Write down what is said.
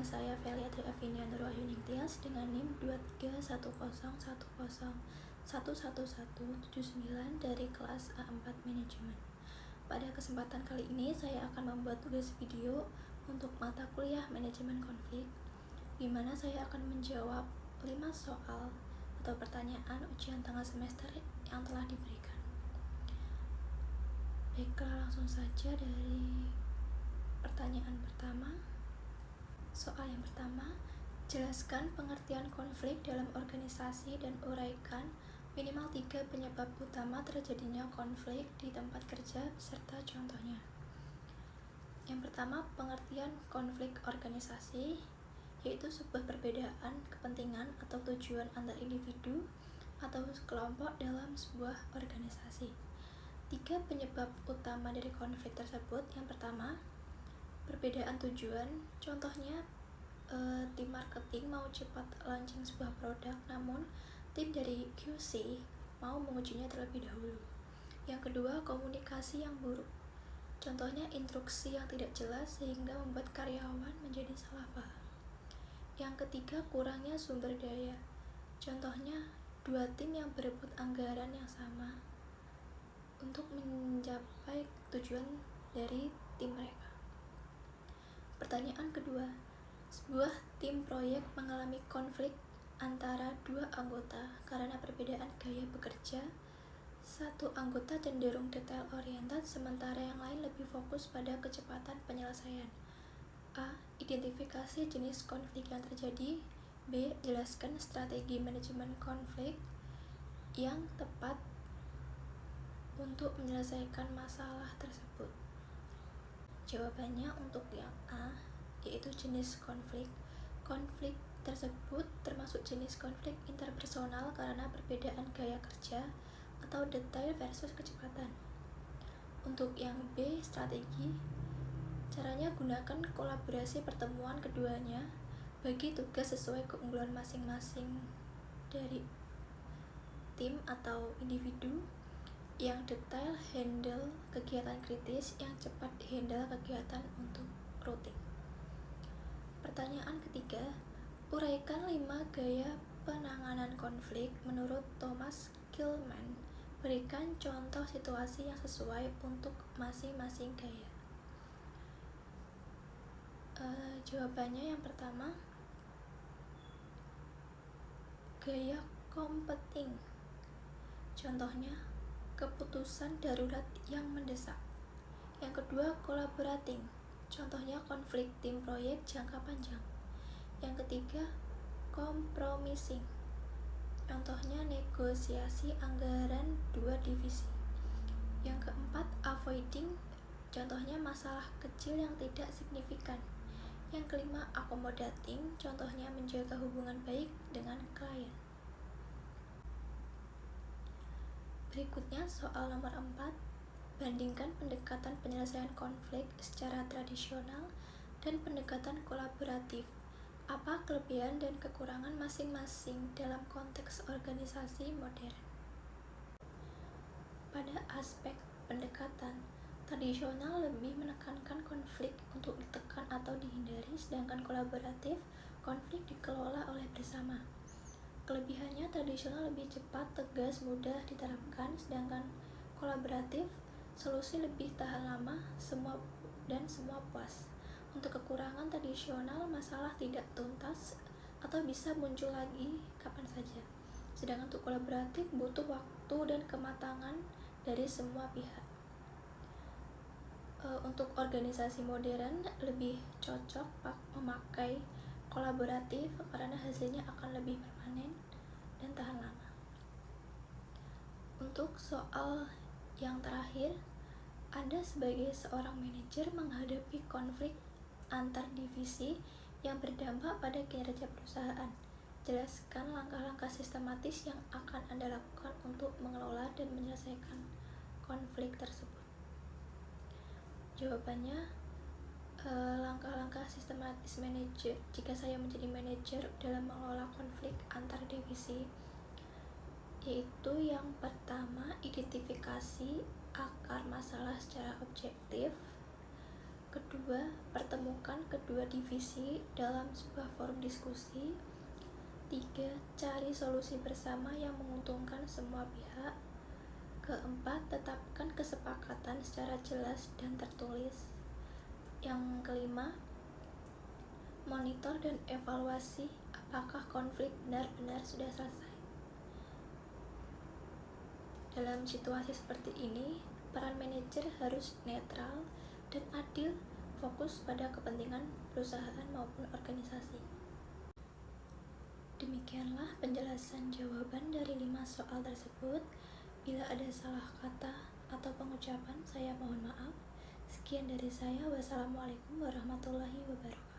saya Velia Triavinia Nurwahyuni Tias dengan NIM 231001111179 dari kelas A4 Manajemen. Pada kesempatan kali ini saya akan membuat tugas video untuk mata kuliah Manajemen Konflik, di mana saya akan menjawab 5 soal atau pertanyaan ujian tengah semester yang telah diberikan. Baiklah, langsung saja dari pertanyaan pertama. Soal yang pertama, jelaskan pengertian konflik dalam organisasi dan uraikan minimal 3 penyebab utama terjadinya konflik di tempat kerja beserta contohnya. Yang pertama, pengertian konflik organisasi, yaitu sebuah perbedaan kepentingan atau tujuan antar individu atau kelompok dalam sebuah organisasi. 3 penyebab utama dari konflik tersebut. Yang pertama, perbedaan tujuan. Contohnya, tim marketing mau cepat launching sebuah produk, namun tim dari QC mau mengujinya terlebih dahulu. Yang kedua, komunikasi yang buruk. Contohnya, instruksi yang tidak jelas sehingga membuat karyawan menjadi salah paham. Yang ketiga, kurangnya sumber daya. Contohnya, 2 tim yang berebut anggaran yang sama untuk mencapai tujuan dari tim mereka. Pertanyaan kedua, sebuah tim proyek mengalami konflik antara 2 anggota karena perbedaan gaya bekerja. Satu anggota cenderung detail oriented, sementara yang lain lebih fokus pada kecepatan penyelesaian. A. Identifikasi jenis konflik yang terjadi. B. Jelaskan strategi manajemen konflik yang tepat untuk menyelesaikan masalah tersebut. Jawabannya untuk yang A, yaitu jenis konflik. Konflik tersebut termasuk jenis konflik interpersonal karena perbedaan gaya kerja atau detail versus kecepatan. Untuk yang B, strategi, caranya gunakan kolaborasi pertemuan keduanya, bagi tugas sesuai keunggulan masing-masing dari tim atau individu. Yang detail handle kegiatan kritis, yang cepat handle kegiatan untuk rutin. Pertanyaan ketiga, uraikan 5 gaya penanganan konflik menurut Thomas Kilmann. Berikan contoh situasi yang sesuai untuk masing-masing gaya. Jawabannya yang pertama, gaya competing. Contohnya, keputusan darurat yang mendesak. Yang kedua, collaborating. Contohnya, konflik tim proyek jangka panjang. Yang ketiga, compromising. Contohnya, negosiasi anggaran 2 divisi. Yang keempat, avoiding. Contohnya, masalah kecil yang tidak signifikan. Yang kelima, accommodating. Contohnya, menjaga hubungan baik dengan klien. Berikutnya soal nomor 4, bandingkan pendekatan penyelesaian konflik secara tradisional dan pendekatan kolaboratif. Apa kelebihan dan kekurangan masing-masing dalam konteks organisasi modern? Pada aspek pendekatan, tradisional lebih menekankan konflik untuk ditekan atau dihindari, sedangkan kolaboratif, konflik dikelola oleh bersama. Kelebihannya, tradisional lebih cepat, tegas, mudah diterapkan, sedangkan kolaboratif, solusi lebih tahan lama, semua puas. Untuk kekurangan, tradisional, masalah tidak tuntas atau bisa muncul lagi kapan saja. Sedangkan untuk kolaboratif, butuh waktu dan kematangan dari semua pihak. Untuk organisasi modern, lebih cocok memakai kolaboratif karena hasilnya akan lebih permanen dan tahan lama. Untuk soal yang terakhir, Anda sebagai seorang manajer menghadapi konflik antar divisi yang berdampak pada kinerja perusahaan. Jelaskan langkah-langkah sistematis yang akan Anda lakukan untuk mengelola dan menyelesaikan konflik tersebut. Jawabannya, langkah-langkah sistematis manajer jika saya menjadi manajer dalam mengelola konflik antar divisi, yaitu yang pertama, identifikasi akar masalah secara objektif. Kedua, pertemukan kedua divisi dalam sebuah forum diskusi. Tiga, cari solusi bersama yang menguntungkan semua pihak. Keempat, tetapkan kesepakatan secara jelas dan tertulis. Yang kelima, monitor dan evaluasi apakah konflik benar-benar sudah selesai. Dalam situasi seperti ini, peran manajer harus netral dan adil, fokus pada kepentingan perusahaan maupun organisasi. Demikianlah penjelasan jawaban dari 5 soal tersebut. Bila ada salah kata atau pengucapan, saya mohon maaf. Sekian dari saya. Wassalamualaikum warahmatullahi wabarakatuh.